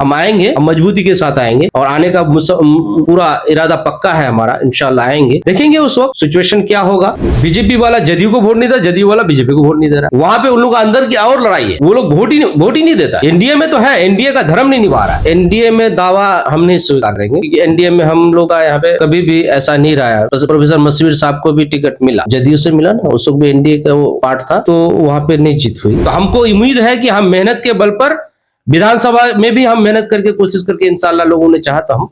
हम आएंगे, हम मजबूती के साथ आएंगे और आने का पूरा इरादा पक्का है हमारा। इंशाल्लाह आएंगे, देखेंगे उस वक्त सिचुएशन क्या होगा। बीजेपी वाला जदयू को वोट नहीं दे रहा, जदयू वाला बीजेपी को वोट नहीं दे रहा। वहां पे उन लोग अंदर की और लड़ाई है, वो लोग वोट ही नहीं देता। एनडीए में तो है, एनडीए का धर्म नहीं निभा रहा। एनडीए में दावा हम नहीं स्वीकार करेंगे क्योंकि एनडीए में हम लोग का यहाँ पे कभी भी ऐसा नहीं रहा है। प्रोफेसर मसीर साहब को भी टिकट मिला, जदयू से मिला ना, उस वक्त भी एनडीए का वो पार्ट था, तो वहां पे नहीं जीत हुई। तो हमको उम्मीद है कि हम मेहनत के बल पर विधानसभा में भी हम मेहनत करके कोशिश करके इंशाल्लाह लोगों ने चाहा तो हम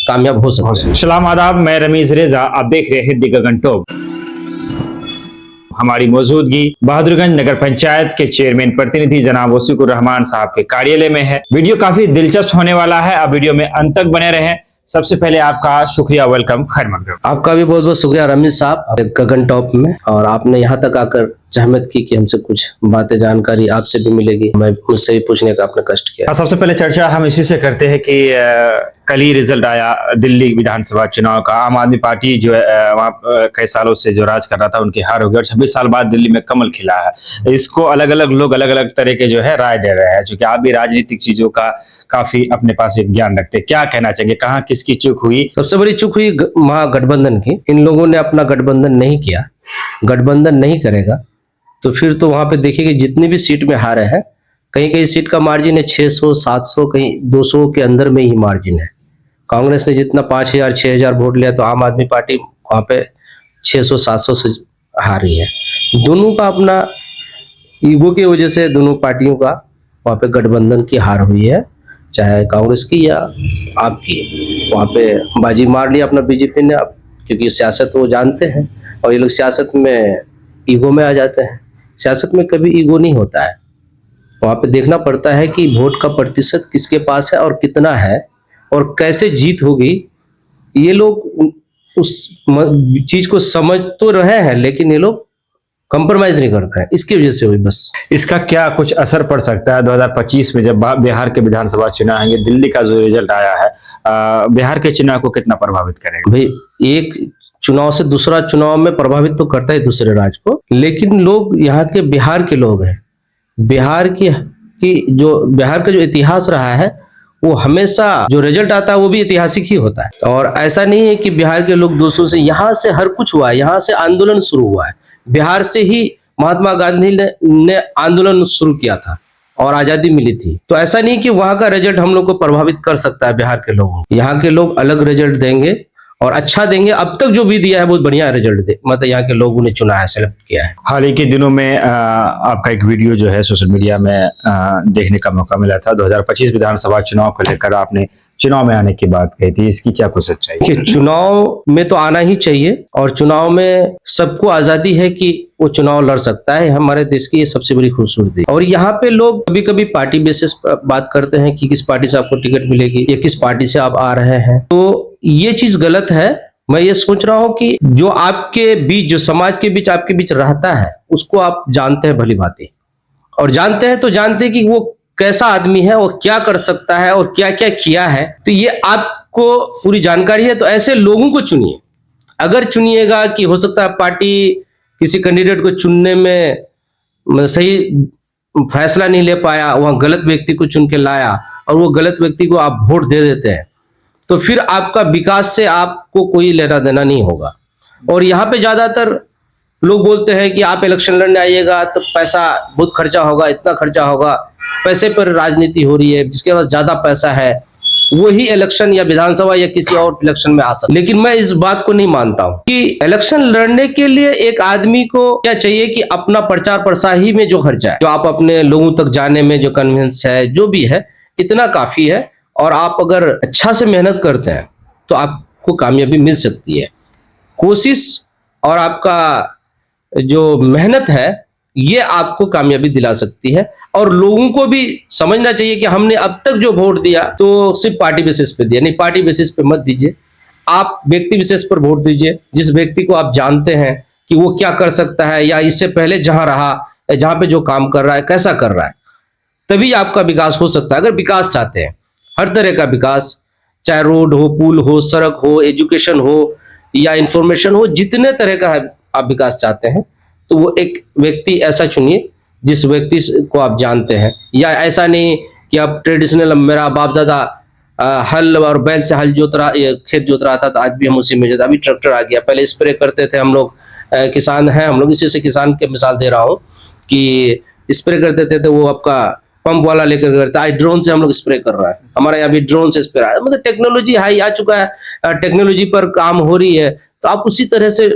कामयाब हो सकते हैं। सलाम आदाब, मैं रमीज रेजा, आप देख रहे हैं दी गगन टॉक। हमारी मौजूदगी बहादुरगंज नगर पंचायत के चेयरमैन प्रतिनिधि जनाब वसीकुर रहमान साहब के कार्यालय में है। वीडियो काफी दिलचस्प होने वाला है, आप वीडियो में अंत तक बने रहें। सबसे पहले आपका शुक्रिया, वेलकम, खैर मकदम। आपका भी बहुत बहुत शुक्रिया रमीज साहब, गगन टॉप में, और आपने यहाँ तक आकर जहमत की कि हमसे कुछ बातें जानकारी आपसे भी मिलेगी, मैं मुझसे भी पूछने का आपने कष्ट किया। सबसे पहले चर्चा हम इसी से करते हैं कि कल ही रिजल्ट आया दिल्ली विधानसभा चुनाव का। आम आदमी पार्टी जो है वहाँ कई सालों से जो राज कर रहा था उनकी हार हो गई और 26 साल बाद दिल्ली में कमल खिला है। इसको अलग अलग लोग अलग अलग तरह के जो है राय दे रहे हैं, क्योंकि आप भी राजनीतिक चीजों का काफी अपने पास एक ज्ञान रखते हैं। क्या कहना चाहेंगे, कहाँ किसकी चूक हुई? सबसे बड़ी चूक हुई महागठबंधन की। इन लोगों ने अपना गठबंधन नहीं किया, गठबंधन नहीं करेगा तो फिर तो वहां पे देखिए जितनी भी सीट में हारे हैं, कहीं कहीं सीट का मार्जिन है 600, 700, कहीं 200 के अंदर में ही मार्जिन है। कांग्रेस ने जितना 5000, 6000 वोट लिया तो आम आदमी पार्टी वहां पे 600, 700 से हारी है। दोनों का अपना ईगो की वजह से दोनों पार्टियों का वहां पे गठबंधन की हार हुई है, चाहे कांग्रेस की या आपकी। वहां पे बाजी मार लिया अपना बीजेपी ने, क्योंकि सियासत वो जानते हैं और ये लोग सियासत में ईगो में आ जाते हैं। सियासत में कभी ईगो नहीं होता है, वहां पे देखना पड़ता है कि वोट का प्रतिशत किसके पास है और कितना है और कैसे जीत होगी। ये लोग उस चीज को समझ तो रहे हैं लेकिन ये लोग कंप्रोमाइज नहीं करते हैं, इसकी वजह से हुई बस। इसका क्या कुछ असर पड़ सकता है 2025 में जब बिहार के विधानसभा चुनाव आएंगे? दिल्ली का जो रिजल्ट आया है बिहार के चुनाव को कितना प्रभावित करेगा? भाई, एक चुनाव से दूसरा चुनाव में प्रभावित तो करता है दूसरे राज्य को, लेकिन लोग यहाँ के बिहार के लोग हैं। बिहार का जो इतिहास रहा है वो हमेशा जो रिजल्ट आता है वो भी ऐतिहासिक ही होता है। और ऐसा नहीं है कि बिहार के लोग दूसरों से, यहाँ से हर कुछ हुआ है, यहाँ से आंदोलन शुरू हुआ है। बिहार से ही महात्मा गांधी ने आंदोलन शुरू किया था और आजादी मिली थी। तो ऐसा नहीं कि वहां का रिजल्ट हम लोग को प्रभावित कर सकता है बिहार के लोगों। यहाँ के लोग अलग रिजल्ट देंगे और अच्छा देंगे। अब तक जो भी दिया है बहुत बढ़िया रिजल्ट दे, मतलब यहाँ के लोगों ने चुना है, सेलेक्ट किया है। हाल ही के दिनों में आपका एक वीडियो जो है सोशल मीडिया में देखने का मौका मिला था। 2025 विधानसभा चुनाव को लेकर आपने चुनाव में आने की बात कही थी, इसकी क्या कुछ सच्चाई है? चुनाव में तो आना ही चाहिए और चुनाव में सबको आजादी है कि वो चुनाव लड़ सकता है। हमारे देश की ये सबसे बड़ी खूबसूरती। और यहाँ पे लोग कभी कभी पार्टी बेसिस पर बात करते हैं कि किस पार्टी से आपको टिकट मिलेगी या किस पार्टी से आप आ रहे हैं, तो ये चीज गलत है। मैं ये सोच रहा हूँ कि जो आपके बीच, जो समाज के बीच आपके बीच रहता है उसको आप जानते हैं भली भांति, और जानते हैं तो जानते हैं कि वो कैसा आदमी है और क्या कर सकता है और क्या क्या किया है, तो ये आपको पूरी जानकारी है। तो ऐसे लोगों को चुनिए। अगर चुनिएगा कि हो सकता है पार्टी किसी कैंडिडेट को चुनने में सही फैसला नहीं ले पाया, वहां गलत व्यक्ति को चुन के लाया और वो गलत व्यक्ति को आप वोट दे देते हैं, तो फिर आपका विकास से आपको कोई लेना देना नहीं होगा। और यहाँ पे ज्यादातर लोग बोलते हैं कि आप इलेक्शन लड़ने आइएगा तो पैसा बहुत खर्चा होगा, इतना खर्चा होगा। पैसे पर राजनीति हो रही है, जिसके पास ज्यादा पैसा है वही इलेक्शन या विधानसभा या किसी और इलेक्शन में आ सकता है। लेकिन मैं इस बात को नहीं मानता हूं कि इलेक्शन लड़ने के लिए एक आदमी को क्या चाहिए कि अपना प्रचार प्रसार ही में जो खर्चा है, जो आप अपने लोगों तक जाने में जो कन्विंस है, जो भी है, इतना काफी है। और आप अगर अच्छा से मेहनत करते हैं तो आपको कामयाबी मिल सकती है। कोशिश और आपका जो मेहनत है ये आपको कामयाबी दिला सकती है। और लोगों को भी समझना चाहिए कि हमने अब तक जो वोट दिया तो सिर्फ पार्टी बेसिस पे दिया, नहीं, पार्टी बेसिस पे मत दीजिए। आप व्यक्ति विशेष पर वोट दीजिए, जिस व्यक्ति को आप जानते हैं कि वो क्या कर सकता है या इससे पहले जहां रहा, जहां पे जो काम कर रहा है कैसा कर रहा है, तभी आपका विकास हो सकता है। अगर विकास चाहते हैं, हर तरह का विकास, चाहे रोड हो, पुल हो, सड़क हो, एजुकेशन हो या इंफॉर्मेशन हो, जितने तरह का आप विकास चाहते हैं, तो वो एक व्यक्ति ऐसा चुनिए जिस व्यक्ति को आप जानते हैं। या ऐसा नहीं कि अब ट्रेडिशनल, मेरा बाप दादा हल और बैल से हल जोत रहा, ये खेत जोत रहा था, तो आज भी हम उसी में जोत, अभी ट्रैक्टर आ गया। पहले स्प्रे करते थे हम लोग, किसान हैं हम लोग, इसी से किसान की मिसाल दे रहा हूँ कि स्प्रे करते थे तो वो आपका पंप वाला लेकर करता है, आज ड्रोन से हम लोग स्प्रे कर रहा है, हमारे यहाँ भी ड्रोन से स्प्रे है। मतलब टेक्नोलॉजी हाई आ चुका है, टेक्नोलॉजी पर काम हो रही है। तो आप उसी तरह से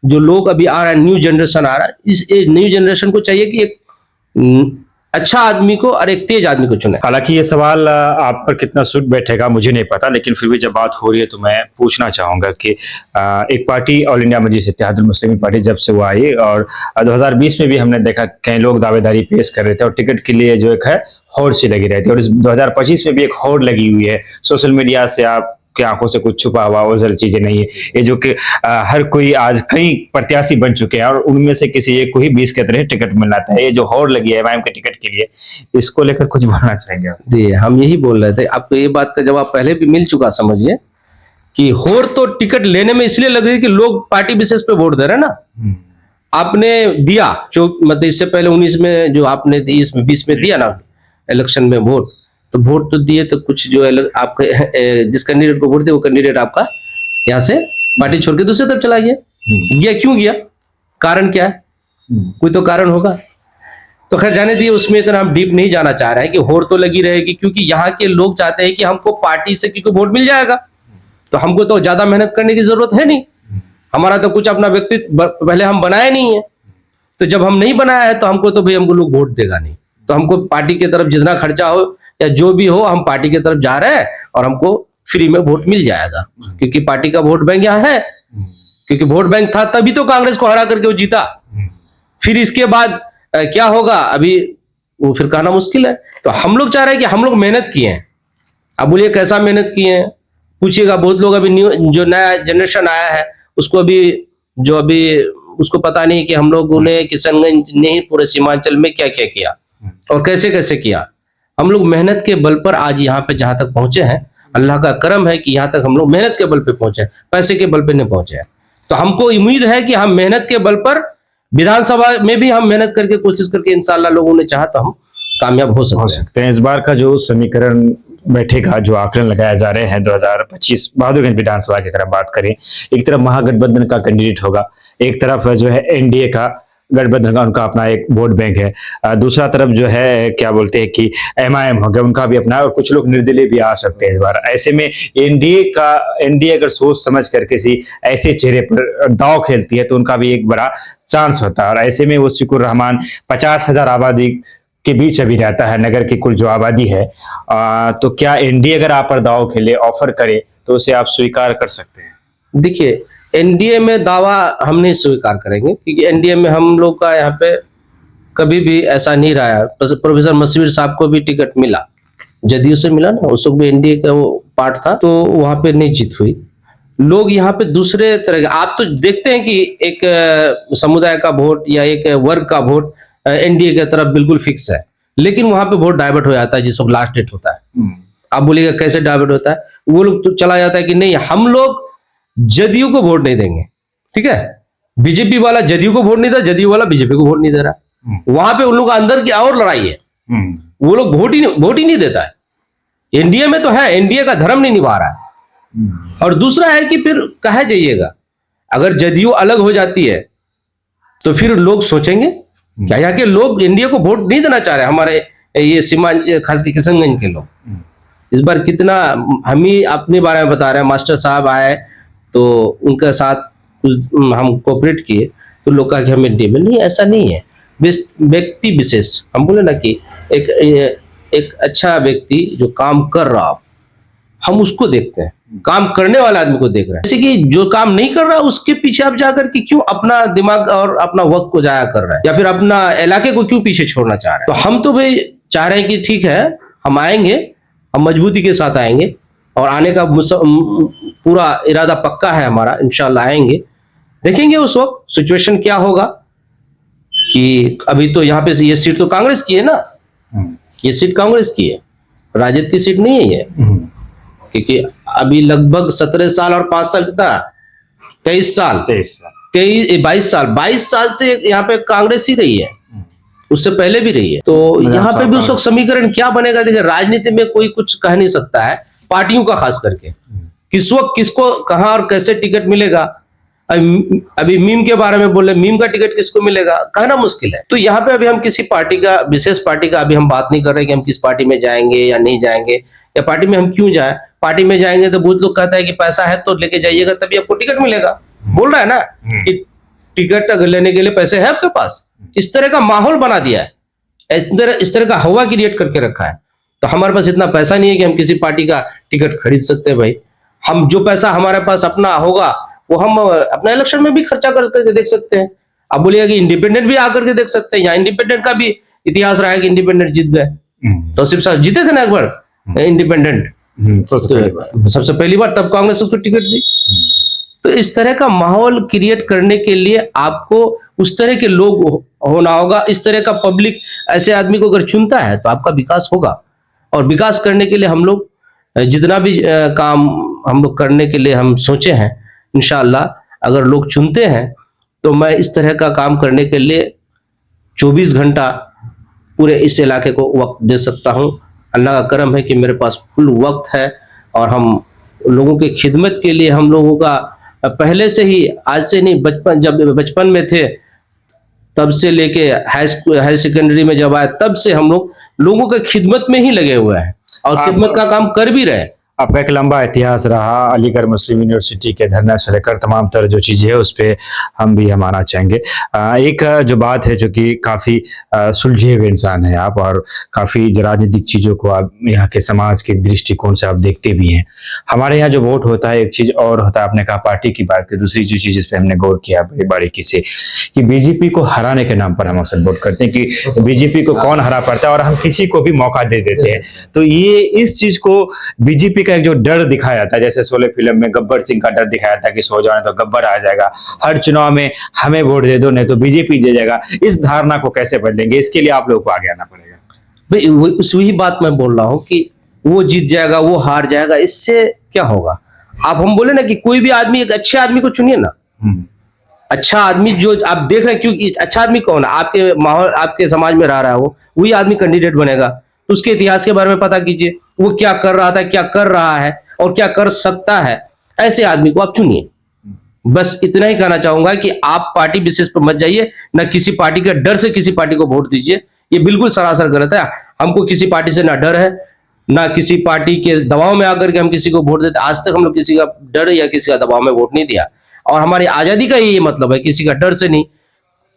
जो लोग अभी आ रहा है, न्यू जनरेशन आ रहा है, इस न्यू जनरेशन को चाहिए कि एक अच्छा आदमी को और एक तेज आदमी को चुने। हालांकि ये सवाल आप पर कितना सूट बैठेगा मुझे नहीं पता, लेकिन फिर भी जब बात हो रही है तो मैं पूछना चाहूंगा कि एक पार्टी ऑल इंडिया मजलिस इत्तेहादुल मुस्लिमीन पार्टी जब से वो आई, और 2020 में भी हमने देखा कई लोग दावेदारी पेश कर रहे थे और टिकट के लिए जो एक है होड़ सी लगी रहती है, और इस 2025 में भी एक होड़ लगी हुई है। सोशल मीडिया से आप की आंखों से कुछ छुपा हुआ ओझल चीजें नहीं है ये, जो कि हर कोई आज कई प्रत्याशी बन चुके हैं और उनमें से किसी एक को ही 20 के तरह टिकट मिल जाता है। ये जो होड़ लगी है एमआईएम के टिकट के लिए, इसको लेकर कुछ बोलना चाहेंगे आप? जी, हम यही बोल रहे थे, आपको ये बात का जवाब पहले भी मिल चुका, समझिए कि होड़ तो टिकट लेने में इसलिए लग रही है कि लोग पार्टी विशेष पे वोट दे रहे हैं ना। आपने दिया मतलब इससे पहले 19 में जो आपने इसमें 20 में दिया ना इलेक्शन में वोट, तो वोट तो दिए, तो कुछ जो आपके जिस कैंडिडेट को वोट दिए वो कैंडिडेट आपका यहाँ से पार्टी छोड़ के दूसरी तरफ चला गया। गया क्यों गया, कारण क्या है, कोई तो कारण होगा। तो खैर जाने दिए, उसमें इतना हम डीप नहीं जाना चाह रहे हैं कि होड़ तो लगी रहेगी, क्योंकि यहाँ के लोग चाहते हैं कि हमको पार्टी से क्योंकि वोट मिल जाएगा, तो हमको तो ज्यादा मेहनत करने की जरूरत है नहीं, हमारा तो कुछ अपना व्यक्तित्व पहले हम बनाए नहीं है, तो जब हम नहीं बनाया है तो हमको तो भाई हमको लोग वोट देगा नहीं, तो हमको पार्टी की तरफ जितना खर्चा हो या जो भी हो, हम पार्टी की तरफ जा रहे हैं और हमको फ्री में वोट मिल जाएगा, क्योंकि पार्टी का वोट बैंक यहाँ है, क्योंकि वोट बैंक था तभी तो कांग्रेस को हरा करके वो जीता। फिर इसके बाद क्या होगा अभी वो फिर कहना मुश्किल है। तो हम लोग चाह रहे हैं कि हम लोग मेहनत किए हैं। अब बोलिए कैसा मेहनत किए हैं, पूछिएगा बहुत लोग, अभी न्यू जो नया जनरेशन आया है उसको अभी उसको पता नहीं कि हम लोगों ने किशनगंज नहीं पूरे सीमांचल में क्या क्या किया और कैसे कैसे किया। हम लोग मेहनत के बल पर आज यहाँ पे जहां तक पहुंचे हैं, अल्लाह का करम है कि यहाँ तक हम लोग मेहनत के बल पे पहुंचे, पैसे के बल पे नहीं पहुंचे हैं। तो हमको उम्मीद है कि हम मेहनत के बल पर विधानसभा में भी हम मेहनत करके कोशिश करके इंशाल्लाह लोगों ने चाहा तो हम कामयाब हो सकते हैं। इस बार का जो समीकरण बैठेगा, जो आकलन लगाए जा रहे हैं 2025 बहादुरगंज विधानसभा की अगर बात करें, एक तरफ महागठबंधन का कैंडिडेट होगा, एक तरफ जो है एनडीए का गठबंधन का उनका अपना एक वोट बैंक है, दूसरा तरफ जो है क्या बोलते हैं कि एमआईएम हो गया, उनका भी अपना, और कुछ लोग निर्दलीय भी आ सकते हैं इस बार। ऐसे में एनडीए अगर सोच समझ कर किसी ऐसे चेहरे पर दांव खेलती है तो उनका भी एक बड़ा चांस होता है। और ऐसे में वो सिकुर रहमान 50,000 आबादी के बीच अभी रहता है, नगर की कुल जो आबादी है, तो क्या एनडीए अगर आप पर दांव खेले, ऑफर करे, तो उसे आप स्वीकार कर सकते हैं? देखिए, एनडीए में दावा हम नहीं स्वीकार करेंगे, क्योंकि एनडीए में हम लोग का यहाँ पे कभी भी ऐसा नहीं रहा है। प्रोफेसर मसीर साहब को भी टिकट मिला, जदयू से मिला ना, उस वक्त भी एनडीए का वो पार्ट था, तो वहां पे नहीं जीत हुई। लोग यहाँ पे दूसरे तरह के, आप तो देखते हैं कि एक समुदाय का वोट या एक वर्ग का वोट एनडीए की तरफ बिल्कुल फिक्स है, लेकिन वहां पे वोट डाइवर्ट हो जाता है जिस वक्त लास्ट डेट होता है। आप बोलिएगा कैसे डाइवर्ट होता है, वो लोग तो चला जाता है कि नहीं हम लोग जदयू को वोट नहीं देंगे, ठीक है, बीजेपी वाला जदयू को वोट नहीं दे रहा, जदयू वाला बीजेपी को वोट नहीं दे रहा। वहां पे उन लोग अंदर की और लड़ाई है, वो लोग वोट ही नहीं देता है। एनडीए में तो है, एनडीए का धर्म नहीं निभा रहा है। और दूसरा है कि फिर कहा जाइएगा, अगर जदयू अलग हो जाती है तो फिर लोग सोचेंगे क्या यहाँ के लोग एनडीए को वोट नहीं देना चाह रहे। हमारे ये सीमांचल खास के किशनगंज के लोग इस बार कितना, हम ही अपने बारे में बता रहे हैं, मास्टर साहब आए तो उनके साथ हम कोऑपरेट किए तो लोग कहा कि हम एनडीए में नहीं, ऐसा नहीं है। व्यक्ति विशेष, हम बोले ना कि एक अच्छा व्यक्ति जो काम कर रहा हो हम उसको देखते हैं, काम करने वाला आदमी को देख रहे हैं। जैसे कि जो काम नहीं कर रहा उसके पीछे आप जाकर के क्यों अपना दिमाग और अपना वक्त को जाया कर रहा है, या फिर अपना इलाके को क्यों पीछे छोड़ना चाह रहे हैं। तो हम तो भाई चाह रहे हैं कि ठीक है हम आएंगे, हम मजबूती के साथ आएंगे और आने का पूरा इरादा पक्का है हमारा, इंशाल्लाह आएंगे। देखेंगे उस वक्त सिचुएशन क्या होगा, कि अभी तो यहाँ पे ये सीट तो कांग्रेस की है ना, ये सीट कांग्रेस की है, राजद की सीट नहीं है ये, क्योंकि अभी लगभग 17 साल और 5 साल कितना 22 साल से यहाँ पे कांग्रेस ही रही है। उससे पहले भी रही है। तो यहाँ पे भी उस वक्त समीकरण क्या बनेगा? देखिए, राजनीति में कोई कुछ कह नहीं सकता है, पार्टियों का खास करके किस वक्त किसको कहां और कैसे टिकट मिलेगा। अभी मीम के बारे में बोले, मीम का टिकट किसको मिलेगा कहना मुश्किल है। तो यहाँ पे अभी हम किसी पार्टी का, विशेष पार्टी का अभी हम बात नहीं कर रहे कि हम किस पार्टी में जाएंगे या नहीं जाएंगे, या पार्टी में हम क्यों जाए। पार्टी में जाएंगे तो बहुत लोग कहता है कि पैसा है तो लेके जाइएगा तभी आपको टिकट मिलेगा, बोल रहा है ना कि टिकट अगर लेने के लिए पैसे है आपके पास। इस तरह का माहौल बना दिया है, इस तरह का हवा क्रिएट करके रखा है। तो हमारे पास इतना पैसा नहीं है कि हम किसी पार्टी का टिकट खरीद सकते हैं भाई। हम जो पैसा हमारे पास अपना होगा वो हम अपना इलेक्शन में भी खर्चा करके देख सकते हैं। अब बोलिएगा कि इंडिपेंडेंट भी आकर के देख सकते हैं। यहाँ इंडिपेंडेंट का भी इतिहास रहा है कि इंडिपेंडेंट जीत गए। तो सिर्फ साहब जीते थे ना एक बार इंडिपेंडेंट, सबसे पहली बार, तब कांग्रेस उसको टिकट दी। तो इस तरह का माहौल क्रिएट करने के लिए आपको उस तरह के लोग होना होगा, इस तरह का पब्लिक ऐसे आदमी को अगर चुनता है तो आपका विकास होगा। और विकास करने के लिए हम लोग जितना भी काम हम लोग करने के लिए हम सोचे हैं, इंशाअल्लाह अगर लोग चुनते हैं तो मैं इस तरह का काम करने के लिए 24 घंटा पूरे इस इलाके को वक्त दे सकता हूं। अल्लाह का करम है कि मेरे पास फुल वक्त है और हम लोगों की खिदमत के लिए हम लोगों का पहले से ही, आज से नहीं, जब बचपन में थे तब से लेके हाई सेकेंडरी में जब आए तब से हम लोग लोगों के खिदमत में ही लगे हुए हैं और खिदमत का काम कर भी रहे हैं। आपका एक लंबा इतिहास रहा अलीगढ़ मुस्लिम यूनिवर्सिटी के धरना से लेकर तमाम तरह जो चीजें है उस पर हम आना चाहेंगे। एक जो बात है जो कि काफी सुलझे हुए इंसान है आप, और काफी राजनीतिक चीजों को आप यहाँ के समाज के दृष्टिकोण से आप देखते भी हैं। हमारे यहाँ जो वोट होता है एक चीज और होता है, आपने कहा पार्टी की बात की, दूसरी जो चीज इस पर हमने गौर किया बड़ी बारीकी से कि बीजेपी को हराने के नाम पर हम अक्सर वोट करते हैं कि बीजेपी को कौन हरा पड़ता है और हम किसी को भी मौका दे देते हैं। तो ये इस चीज को बीजेपी का एक जो डर दिखाया जाता है, जैसे शोले फिल्म में गब्बर सिंह का डर दिखाया था कि सो जाने तो गब्बर आ जाएगा, हर चुनाव में हमें वोट दे दो नहीं तो बीजेपी दे जाएगा, इस धारणा को कैसे बदलेंगे? इसके लिए आप लोगों को आगे आना पड़ेगा। भाई वही बात मैं बोल रहा हूं कि वो जीत जाएगा वो हार जाएगा, इससे क्या होगा? आप हम बोले ना कि कोई भी आदमी, एक अच्छे आदमी को चुनिए ना। अच्छा आदमी जो आप देख रहे हैं, क्योंकि अच्छा आदमी कौन है? आपके माहौल, आपके समाज में रह रहा है वो, वही आदमी कैंडिडेट बनेगा। तो उसके इतिहास के बारे में पता कीजिए, वो क्या कर रहा था, क्या कर रहा है और क्या कर सकता है। ऐसे आदमी को आप चुनिए। बस इतना ही कहना चाहूंगा कि आप पार्टी विशेष पर मत जाइए, ना किसी पार्टी के डर से किसी पार्टी को वोट दीजिए। ये बिल्कुल सरासर गलत है। हमको किसी पार्टी से ना डर है, ना किसी पार्टी के दबाव में आकर के हम किसी को वोट देते। आज तक हम लोग किसी का डर या किसी का दबाव में वोट नहीं दिया, और हमारी आजादी का यही मतलब है, किसी का डर से नहीं।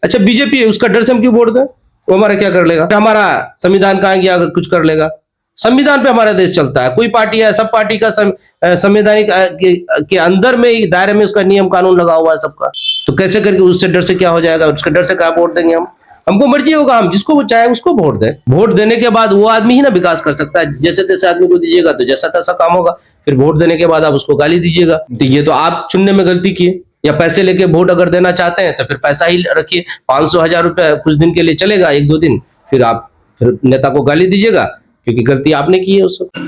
अच्छा बीजेपी है, उसका डर से हम क्यों वोट दें? वो हमारा क्या कर लेगा? हमारा संविधान कहाँ गया अगर कुछ कर लेगा? संविधान पे हमारा देश चलता है। कोई पार्टी है, सब पार्टी का संवैधानिक के अंदर में, दायरे में उसका नियम कानून लगा हुआ है सबका। तो कैसे करके उससे डर से क्या हो जाएगा? उसके डर से क्या वोट देंगे हम? हमको मर्जी होगा, हम जिसको वो चाहे उसको वोट दें। वोट देने के बाद वो आदमी ही ना विकास कर सकता है। जैसे तैसे आदमी को दीजिएगा तो जैसा तैसा काम होगा, फिर वोट देने के बाद आप उसको गाली दीजिएगा। तो ये तो आप चुनने में गलती किए। या पैसे लेके वोट अगर देना चाहते हैं तो फिर पैसा ही रखिए, 500-1000 रुपए कुछ दिन के लिए चलेगा, 1-2 दिन, फिर आप नेता को गाली दीजिएगा क्योंकि गलती आपने की है उस वक्त।